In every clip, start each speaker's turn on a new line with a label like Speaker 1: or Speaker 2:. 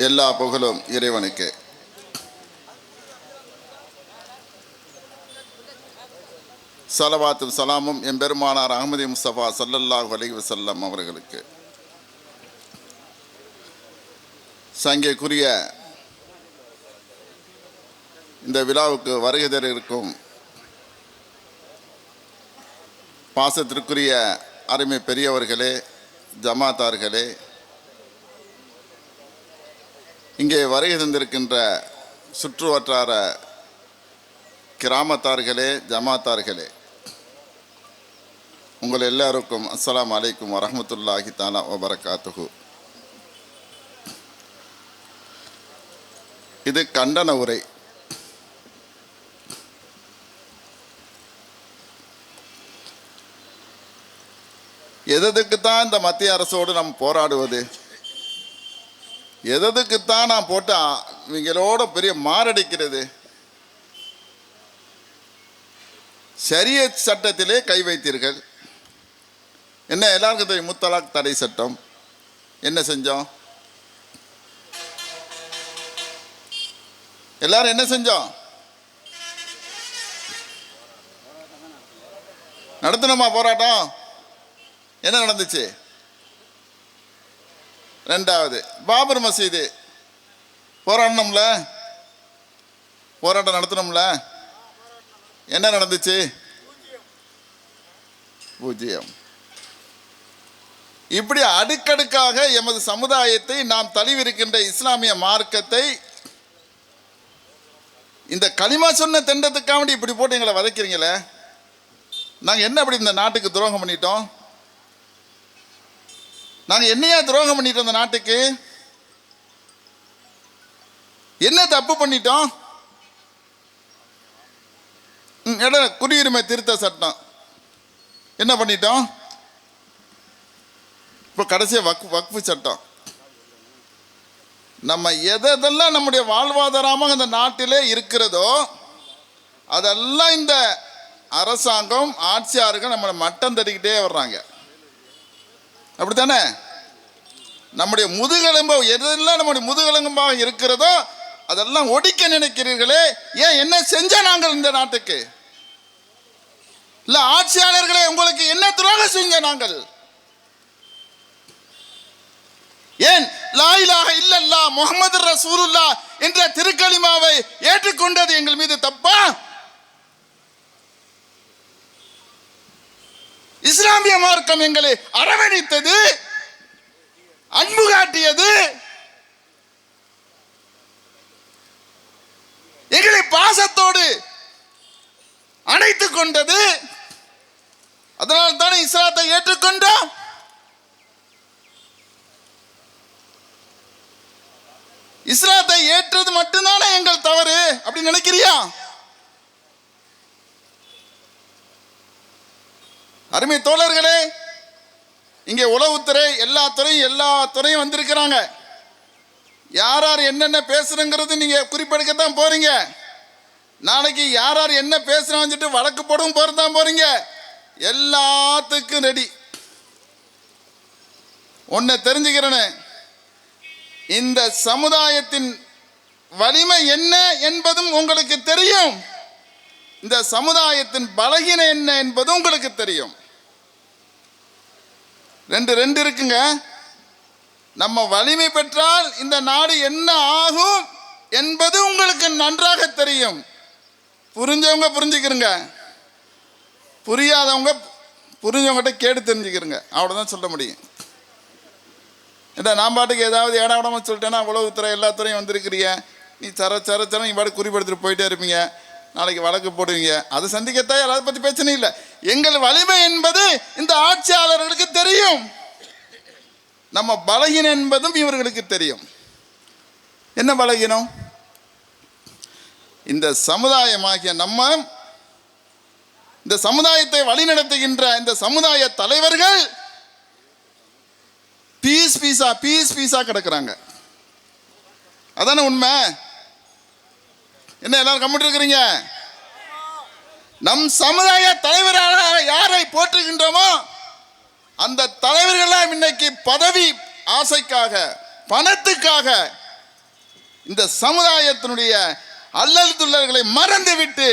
Speaker 1: எல்லா புகழும் இறைவனுக்கு. ஸலவாத்தும் சலாமும் எம்பெருமானார் அஹ்மதி முஸ்தபா ஸல்லல்லாஹு அலைஹி வஸல்லம் அவர்களுக்கு. சங்கைக்குரிய இந்த விழாவுக்கு வருகை தர இருக்கும் பாசத்திற்குரிய அருமை பெரியவர்களே, ஜமாத்தார்களே, இங்கே வருகை தந்திருக்கின்ற சுற்று வட்டார கிராமத்தார்களே, ஜமாத்தார்களே, உங்கள் எல்லாருக்கும் அஸ்ஸலாமு அலைக்கும் வரஹ்மத்துல்லாஹி தஆலா வபரகாத்துஹு. இது கண்டன உரை. எதுக்குத்தான் இந்த மத்திய அரசோடு நாம் போராடுவது? எதுக்குத்தான் நான் போட்டு இவங்களோட பெரிய மாரடிக்கிறது? ஷரியத் சட்டத்திலே கை வைத்தீர்கள். என்ன எல்லாருக்கும் தெரியும், முத்தலாக் தடை சட்டம். என்ன செஞ்சோம்? எல்லாரும் என்ன செஞ்சோம்? நடத்தணுமா போராட்டம்? என்ன நடந்துச்சு? ரெண்டாவது, பாபர் மசீது போராடணும்ல, போராட்டம் நடத்தணும்ல. என்ன நடந்துச்சு? பூஜ்ஜியம். இப்படி அடுக்கடுக்காக எமது சமுதாயத்தை நாம் தழுவிருக்கின்ற இஸ்லாமிய மார்க்கத்தை இந்த களிமா சொன்ன திண்டத்துக்காக இப்படி போட்டு எங்களை வதைக்கிறீங்களே. நாங்கள் என்ன அப்படி இந்த நாட்டுக்கு துரோகம் பண்ணிட்டோம்? நாங்கள் என்னையா துரோகம் பண்ணிட்டோம்? இந்த நாட்டுக்கு என்ன தப்பு பண்ணிட்டோம்? குடியுரிமை திருத்த சட்டம் என்ன பண்ணிட்டோம்? இப்போ கடைசியா வக்ஃபு சட்டம். நம்ம எதெல்லாம் நம்முடைய வாழ்வாதாரமாக இந்த நாட்டிலே இருக்கிறதோ அதெல்லாம் இந்த அரசாங்கம், ஆட்சியாளர்கள் நம்மளை மட்டம் தட்டிக்கிட்டே வர்றாங்க. அப்படித்தானே? நம்முடைய முதுகெலும்பு எதெல்லாம் நம்முடைய முதுகெலும்பாக இருக்கிறதோ அதெல்லாம் ஒடிக்க நினைக்கிறீர்களே. ஏன்? என்ன செஞ்ச நாங்கள் இந்த நாட்டுக்கு? இல்ல ஆட்சியாளர்களே, உங்களுக்கு என்ன துரோகம் செஞ்ச நாங்கள்? ஏன் லா இலாஹ இல்லல்லாஹ் முஹம்மது ரசூலுல்லாஹ் என்ற திருக்கலிமாவை ஏற்றுக்கொண்டது எங்கள் மீது தப்பா? இஸ்லாமிய மார்க்கம் எங்களை அரவணைத்தது, அன்பு காட்டியது, எங்களை பாசத்தோடு அணைத்துக் கொண்டது. அதனால் தானே இஸ்லாத்தை ஏற்றுக்கொண்டோம். இஸ்லாத்தை ஏற்றது மட்டும்தானே எங்கள் தவறு அப்படி நினைக்கிறியா? அருமை தோழர்களே, இங்கே உளவுத்துறை எல்லா துறையும் வந்திருக்கிறாங்க. யார் யார் என்னென்ன பேசுறங்கிறது நீங்க குறிப்பெடுக்கத்தான் போறீங்க. நாளைக்கு யார் யார் என்ன பேசுறான்னு வழக்கு போடவும் போறதான் போறீங்க. எல்லாத்துக்கும் ரெடி. ஒன்ன தெரிஞ்சுக்கிறேன்னு, இந்த சமுதாயத்தின் வலிமை என்ன என்பதும் உங்களுக்கு தெரியும், இந்த சமுதாயத்தின் பலகீனம் என்ன என்பதும் உங்களுக்கு தெரியும். ரெண்டு இருக்குங்க. நம்ம வலிமை பெற்றால் இந்த நாடு என்ன ஆகும் என்பது உங்களுக்கு நன்றாக தெரியும். புரிஞ்சவங்க புரிஞ்சுக்கிறங்க, புரியாதவங்க புரிஞ்சவங்ககிட்ட கேட்டு தெரிஞ்சுக்கிறங்க. அவ்வளோதான் சொல்ல முடியும். ஏன்னா நான் பாட்டுக்கு ஏதாவது ஏடாவிடமா சொல்லிட்டேன்னா உளவுத்துறை எல்லா துறையும் வந்திருக்கிறீங்க, நீ சர நீ பாட்டு குறிப்பெடுத்துட்டு போயிட்டே இருப்பீங்க, நாளைக்கு வழக்கு போடுவீங்க. அதை சந்திக்கத்தான் அதை பற்றி பிரச்சனை இல்லை. எங்கள் வலிமை என்பது இந்த ஆட்சியாளர்களுக்கு தெரியும், நம்ம பலகீனம் என்பதும் இவர்களுக்கு தெரியும். என்ன பலகீனம்? இந்த சமுதாயமாகிய நம்ம இந்த சமுதாயத்தை வழிநடத்துகின்ற இந்த சமுதாய தலைவர்கள் பீஸ் பீஸா கிடக்குறாங்க. அதான உண்மை. என்ன எல்லாரும் கம்மிட்டு இருக்கிறீங்க? நம் சமுதாய தலைவராக யாரை போற்றுகின்றோமோ அந்த தலைவர்களாம் இன்னைக்கு பதவி ஆசைக்காக, பணத்துக்காக இந்த சமுதாயத்தினுடைய அல்லல் துள்ளல்களை மறந்துவிட்டு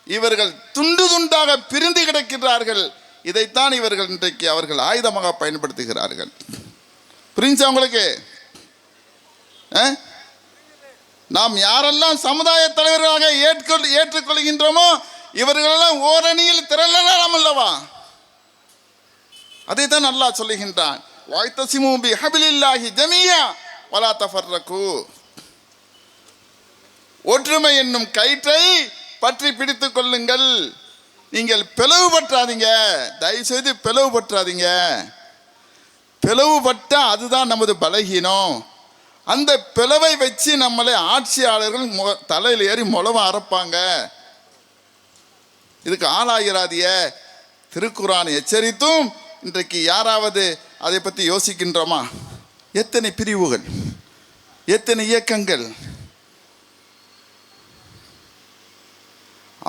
Speaker 1: இவர்கள் துண்டு துண்டாக பிரிந்து கிடக்கிறார்கள். இதைத்தான் இவர்கள் இன்றைக்கு அவர்கள் ஆயுதமாக பயன்படுத்துகிறார்கள். புரிஞ்சா உங்களுக்கு? நாம் யாரெல்லாம் சமுதாய தலைவர்களாக ஏற்றுக்கொள்கின்றோமோ இவர்களெல்லாம் ஓரணியில் திரளலாம் அல்லவா? அதைத்தான் அல்லாஹ் சொல்லுகின்றான், வஅத்தஸிமு பிஹபிலில்லாஹி ஜமீஆ வலா தஃபர்ரகு. ஒற்றுமை என்னும் கயிற்றை பற்றி பிடித்துக் கொள்ளுங்கள். நீங்கள் பிளவுபற்றாதீங்க, தயவு செய்து பிளவுபற்றாதீங்க. பிளவுபட்டா அதுதான் நமது பலகீனம். அந்த பிளவை வச்சு நம்மளை ஆட்சியாளர்கள் தலையில் ஏறி முளவ அரைப்பாங்க. இதுக்கு ஆளாகிறாதிய திருக்குர்ஆன் எச்சரித்தும் இன்றைக்கு யாராவது அதை பற்றி யோசிக்கின்றோமா? எத்தனை பிரிவுகள், எத்தனை இயக்கங்கள்.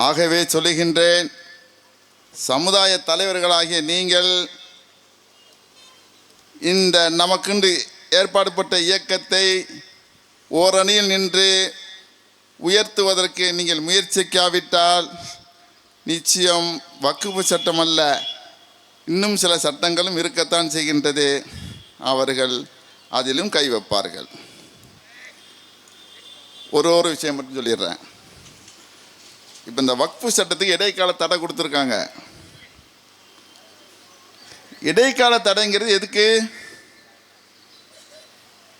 Speaker 1: ஆகவே சொல்லுகின்றேன், சமுதாய தலைவர்களாகிய நீங்கள் இந்த நமக்கென்று ஏற்பாடுபட்ட இயக்கத்தை ஓரணியில் நின்று உயர்த்துவதற்கு நீங்கள் முயற்சிக்காவிட்டால் நிச்சயம் வக்ஃபு சட்டம் அல்ல, இன்னும் சில சட்டங்களும் இருக்கத்தான் செய்கின்றது. அவர்கள் அதிலும் கை வைப்பார்கள். ஒரு விஷயம் மட்டும் சொல்லிடுறேன். இப்போ இந்த வக்ஃபு சட்டத்துக்கு இடைக்கால தடை கொடுத்துருக்காங்க. இடைக்கால தடைங்கிறது எதுக்கு?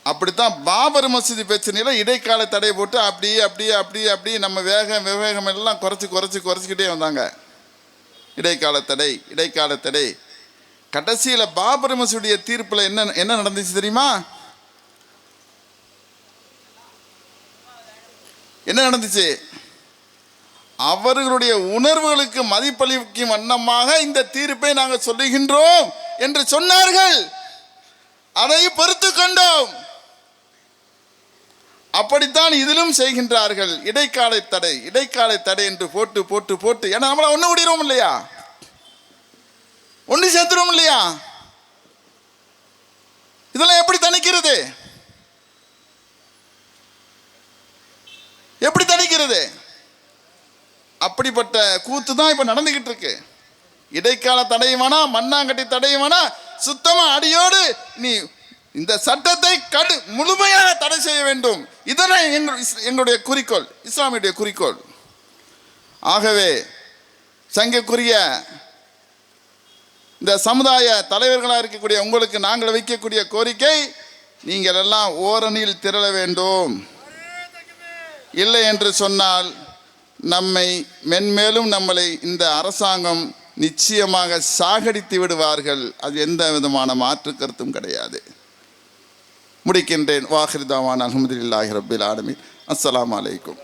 Speaker 1: அப்படித்தான் பாபர் மசூதி பிரச்சனையில் இடைக்கால தடை போட்டு அப்படி நம்ம விவேகம் எல்லாம் குறைச்சிக்கிட்டே வந்தாங்க. இடைக்கால தடை. கடைசியில் பாபர் மசூதிய தீர்ப்பில் என்ன நடந்துச்சு தெரியுமா? என்ன நடந்துச்சு? அவர்களுடைய உணர்வுகளுக்கு மதிப்பளிக்கும் வண்ணமாக இந்த தீர்ப்பை நாங்கள் சொல்லுகின்றோம் என்று சொன்னார்கள். அதை பொறுத்து கொண்டோம். அப்படித்தான் இதிலும் செய்கின்றார்கள். இடைக்கால தடை என்று போட்டு ஏன்னா நம்மள ஒன்று கூடிடுவோம் இல்லையா, ஒன்று சேர்த்துருவோம் இல்லையா? இதெல்லாம் எப்படி தணிக்கிறது? அப்படிப்பட்ட கூத்து தான் இப்ப நடந்துகிட்டு இருக்கு. இடைக்கால தடையுமானா, மண்ணாங்கட்டி தடையுமானா, சுத்தமா அடியோடு நீ இந்த சட்டத்தை முழுமையாக தடை செய்ய வேண்டும். இதெல்லாம் எங்களுடைய குறிக்கோள், இஸ்லாமியுடைய குறிக்கோள். ஆகவே சங்கக்குரிய இந்த சமுதாய தலைவர்களாக இருக்கக்கூடிய உங்களுக்கு நாங்கள் வைக்கக்கூடிய கோரிக்கை, நீங்கள் எல்லாம் ஓரணியில் திரள வேண்டும். இல்லை என்று சொன்னால் மென்மேலும் நம்மளை இந்த அரசாங்கம் நிச்சயமாக சாகடித்து விடுவார்கள். அது எந்த விதமான மாற்று கருத்தும் கிடையாது. முடிக்கின்றேன். வாஹிர் தாவான் அல்ஹம்துலில்லாஹி ரப்பில் ஆலமீன். அஸ்ஸலாமு அலைக்கும்.